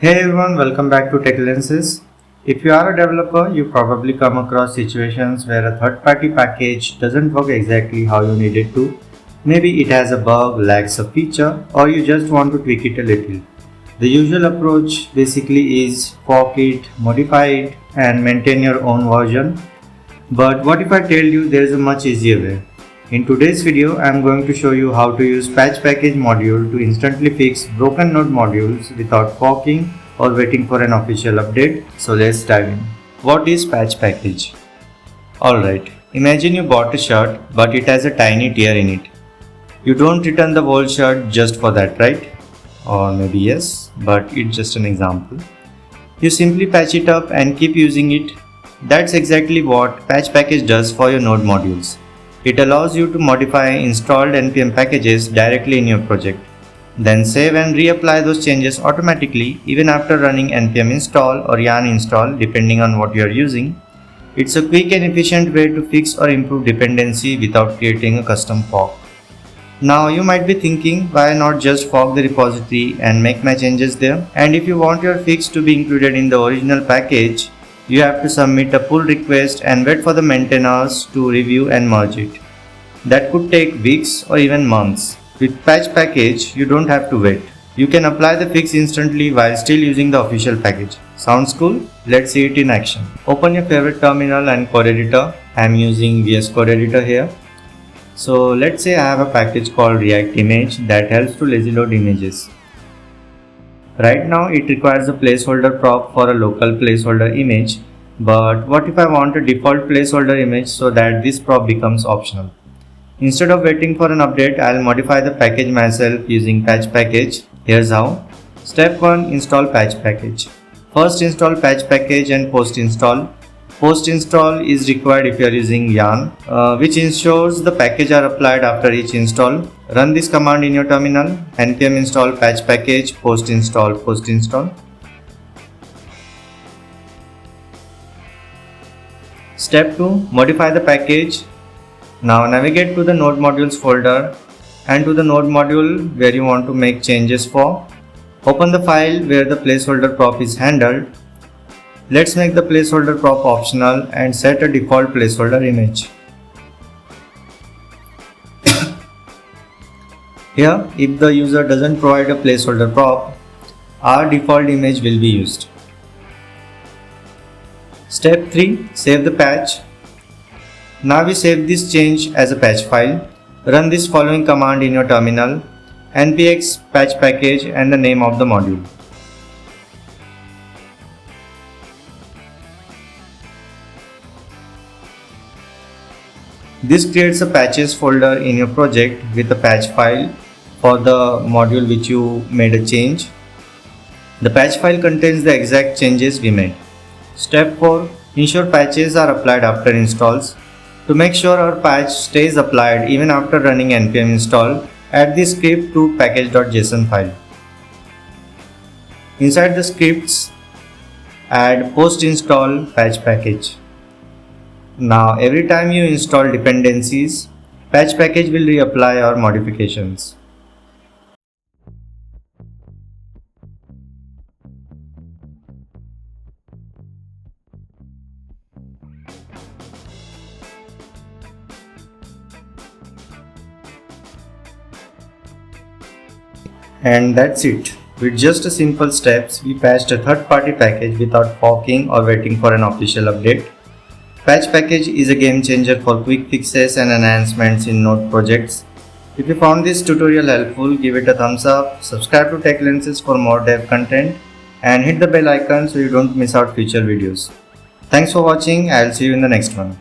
Hey everyone, welcome back to Tech Lenses. If you are a developer, you probably come across situations where a third-party package doesn't work exactly how you need it to. Maybe it has a bug, lacks a feature, or you just want to tweak it a little. The usual approach basically is fork it, modify it, and maintain your own version. But what if I tell you there is a much easier way? In today's video, I am going to show you how to use patch package module to instantly fix broken node modules without forking or waiting for an official update. So let's dive in. What is patch package? Alright, imagine you bought a shirt but it has a tiny tear in it. You don't return the whole shirt just for that, right? Or maybe yes, but it's just an example. You simply patch it up and keep using it. That's exactly what patch package does for your node modules. It allows you to modify installed npm packages directly in your project. Then save and reapply those changes automatically even after running npm install or yarn install depending on what you are using. It's a quick and efficient way to fix or improve dependency without creating a custom fork. Now you might be thinking, why not just fork the repository and make my changes there? And if you want your fix to be included in the original package, you have to submit a pull request and wait for the maintainers to review and merge it. That could take weeks or even months. With patch package, you don't have to wait. You can apply the fix instantly while still using the official package. Sounds cool? Let's see it in action. Open your favorite terminal and code editor. I am using VS Code editor here. So let's say I have a package called React Image that helps to lazy load images. Right now it requires a placeholder prop for a local placeholder image, but what if I want a default placeholder image so that this prop becomes optional? Instead of waiting for an update, I'll modify the package myself using patch package. Here's how. Step 1. Install patch package. First install patch package and post install. Post install is required if you are using yarn, which ensures the package are applied after each install. Run this command in your terminal: npm install patch package post install post install. Step 2. Modify the package. Now navigate to the node modules folder and to the node module where you want to make changes for. Open the file where the placeholder prop is handled. Let's make the placeholder prop optional and set a default placeholder image. Here, if the user doesn't provide a placeholder prop, our default image will be used. Step 3. Save the patch. Now we save this change as a patch file. Run this following command in your terminal: npx patch package and the name of the module. This creates a patches folder in your project with a patch file for the module which you made a change. The patch file contains the exact changes we made. Step 4. Ensure patches are applied after installs. To make sure our patch stays applied even after running npm install, add this script to package.json file. Inside the scripts, add post install patch package. Now every time you install dependencies, patch package will reapply our modifications. And that's it. With just a simple steps, we patched a third-party package without forking or waiting for an official update. Patch package is a game changer for quick fixes and enhancements in Node projects. If you found this tutorial helpful, give it a thumbs up, subscribe to Tech Lenses for more dev content, and hit the bell icon so you don't miss out future videos. Thanks for watching. I'll see you in the next one.